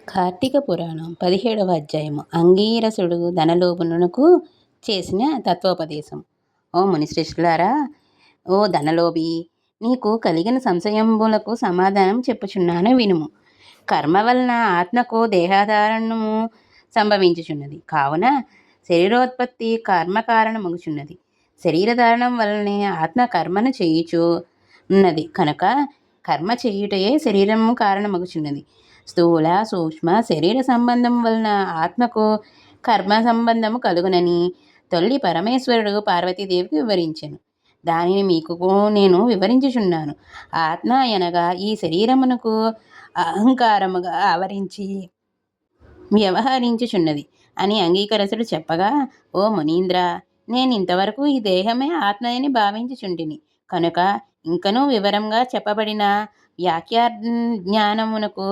కార్తీక పురాణం 17వ అధ్యాయము అంగీరసుడు ధనలోభునకు చేసిన తత్వోపదేశం. ఓ మునిశ్రేష్ఠులారా, ఓ ధనలోభి, నీకు కలిగిన సంశయంబులకు సమాధానం చెప్పుచున్నాను వినుము. కర్మ వలన ఆత్మకు దేహాధారణము సంభవించుచున్నది. కావున శరీరోత్పత్తి కర్మకారణమగుచున్నది. శరీరధారణం వలనే ఆత్మ కర్మను చేయుచు ఉన్నది కనుక కర్మ చేయుటయే శరీరము కారణమగుచున్నది. స్థూల సూక్ష్మ శరీర సంబంధం వలన ఆత్మకు కర్మ సంబంధము కలుగునని తొల్లి పరమేశ్వరుడు పార్వతీదేవికి వివరించెను. దానిని మీకు నేను వివరించుచున్నాను. ఆత్మ అనగా ఈ శరీరమునకు అహంకారముగా ఆవరించి వ్యవహరించుచున్నది అని అంగీకరసుడు చెప్పగా, ఓ మునీంద్ర, నేను ఇంతవరకు ఈ దేహమే ఆత్మని భావించుచుంటిని కనుక ఇంకనూ వివరంగా చెప్పబడిన వ్యాఖ్యాజ్ఞానమునకు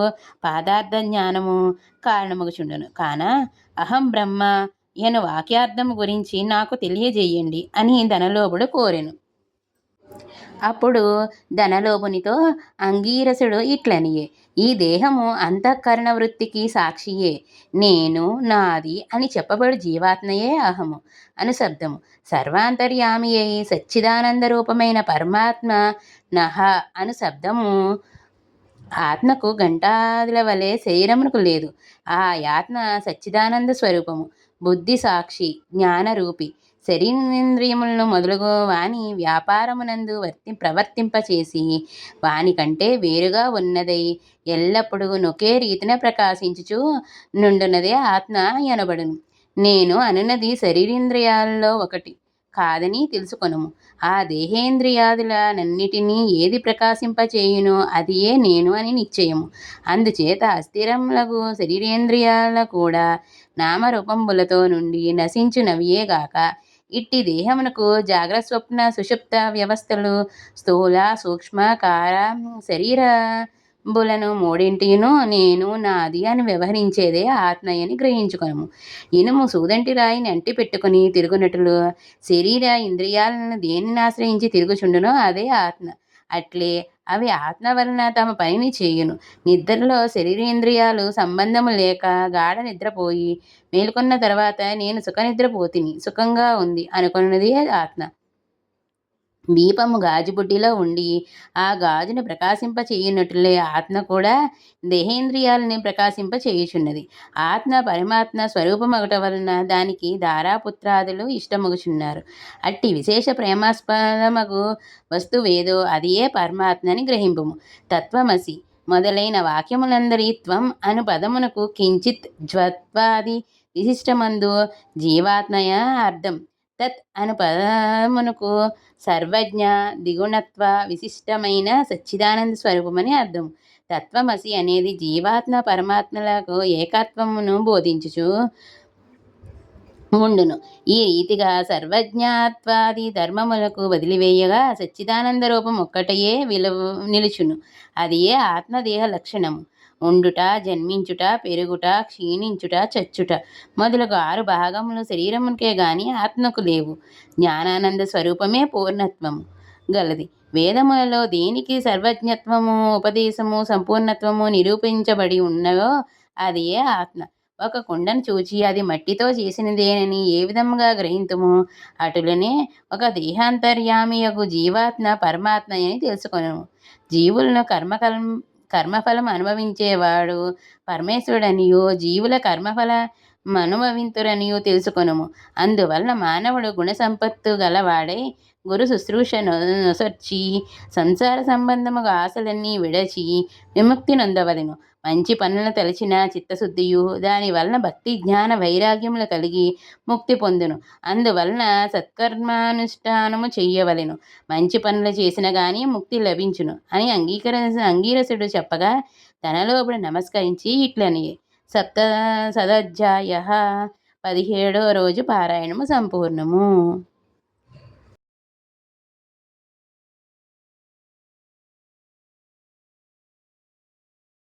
పదార్థ జ్ఞానము కారణమగుచుండును. కాన అహం బ్రహ్మ యను వాక్యార్థము గురించి నాకు తెలియజేయండి అని ధనలోభుడు కోరెను. అప్పుడు ధనలోభునితో అంగీరసుడు ఇట్లనియే, ఈ దేహము అంతఃకరణ వృత్తికి సాక్షియే. నేను, నాది అని చెప్పబడు జీవాత్మయే అహము అను శబ్దము. సర్వాంతర్యామి అయి సచ్చిదానంద రూపమైన పరమాత్మ నహ అను శబ్దము ఆత్మకు ఘంటాదుల వలె శరీరమునకు లేదు. ఆ ఆత్మ సచ్చిదానంద స్వరూపము, బుద్ధి సాక్షి, జ్ఞానరూపి. శరీరేంద్రియములను మొదలుగు వాని వ్యాపారమునందు ప్రవర్తింపచేసి వాని కంటే వేరుగా ఉన్నదై ఎల్లప్పుడూ నొకే రీతిన ప్రకాశించుచు నుండున్నదే ఆత్మ అనబడును. నేను అనున్నది శరీరేంద్రియాలలో ఒకటి కాదని తెలుసుకొనుము. ఆ దేహేంద్రియాదులనన్నిటినీ ఏది ప్రకాశింపచేయునో అదియే నేను అని నిశ్చయము. అందుచేత అస్థిరములగు శరీరేంద్రియాల కూడా నామరూపంబులతో నుండి నశించునవియేగాక ఇట్టి దేహమునకు జాగ్రత్త స్వప్న సుషుప్త వ్యవస్థలు స్థూల సూక్ష్మ కార శరీరంబులను మూడింటిను నేను నాది అని వ్యవహరించేదే ఆత్మయని గ్రహించుకొనుము. ఇనుము సూదంటి రాయిని అంటి పెట్టుకుని తిరుగునట్లు శరీర ఇంద్రియాలను దేనిని ఆశ్రయించి తిరుగుచుండునో అదే ఆత్మ. అట్లే అవి ఆత్మ వలన తమ పనిని చేయును. నిద్రలో శరీరేంద్రియాలు సంబంధము లేక గాఢ నిద్రపోయి మేలుకొన్న తర్వాత నేను సుఖనిద్రపోతిని, సుఖంగా ఉంది అనుకున్నది ఆత్మ. దీపము గాజుబుడ్డిలో ఉండి ఆ గాజును ప్రకాశింపచేయునట్లే ఆత్మ కూడా దేహేంద్రియాలని ప్రకాశింపచేయుచున్నది. ఆత్మ పరమాత్మ స్వరూపమగుట వలన దానికి దారాపుత్రాదులు ఇష్టమగుచున్నారు. అట్టి విశేష ప్రేమాస్పదమగు వస్తువేదో అదియే పరమాత్మని గ్రహింపుము. తత్వమసి మొదలైన వాక్యములందరి త్వం అను పదమునకు కించిత్ జ్వత్వాది విశిష్టమందు జీవాత్మయ అర్థం. తత్ అను పదమునకు సర్వజ్ఞ దిగుణత్వ విశిష్టమైన సచ్చిదానంద స్వరూపమని అర్థం. తత్వమసి అనేది జీవాత్మ పరమాత్మలకు ఏకత్వమును బోధించుచు ఉండును. ఈ రీతిగా సర్వజ్ఞత్వాది ధర్మములకు వదిలివేయగా సచ్చిదానంద రూపం ఒక్కటయే నిలుచును. అది ఏ ఆత్మదేహ లక్షణము. ఉండుట, జన్మించుట, పెరుగుట, క్షీణించుట, చచ్చుట మొదలగు 6 భాగములు శరీరమునికే గాని ఆత్మకు లేవు. జ్ఞానానంద స్వరూపమే పూర్ణత్వము గలది. వేదములలో దేనికి సర్వజ్ఞత్వము, ఉపదేశము, సంపూర్ణత్వము నిరూపించబడి ఉన్నవో అది ఏ ఆత్మ. ఒక కుండను చూచి అది మట్టితో చేసినదేనని ఏ విధముగా గ్రహింతుమో అటులనే ఒక దేహాంతర్యామియగు జీవాత్మ పరమాత్మ అని తెలుసుకొనుము. జీవులను కర్మఫలం అనుభవించేవాడు పరమేశ్వరుడనియో జీవుల కర్మఫల అనుభవింతురనియో తెలుసుకొనుము. అందువలన మానవుడు గుణసంపత్తు గలవాడై గురు శుశ్రూష నొసర్చి సంసార సంబంధముగా ఆశలన్నీ విడచి విముక్తి నొందవలెను. మంచి పనులను తలచిన చిత్తశుద్ధియు దాని వలన భక్తి జ్ఞాన వైరాగ్యములు కలిగి ముక్తి పొందును. అందువలన సత్కర్మానుష్ఠానము చెయ్యవలెను. మంచి పనులు చేసిన గాని ముక్తి లభించును అని అంగీరసుడు చెప్పగా ధనలోభుడు నమస్కరించి ఇట్లని సప్తశతాధ్యాయ 17వ రోజు పారాయణము సంపూర్ణము.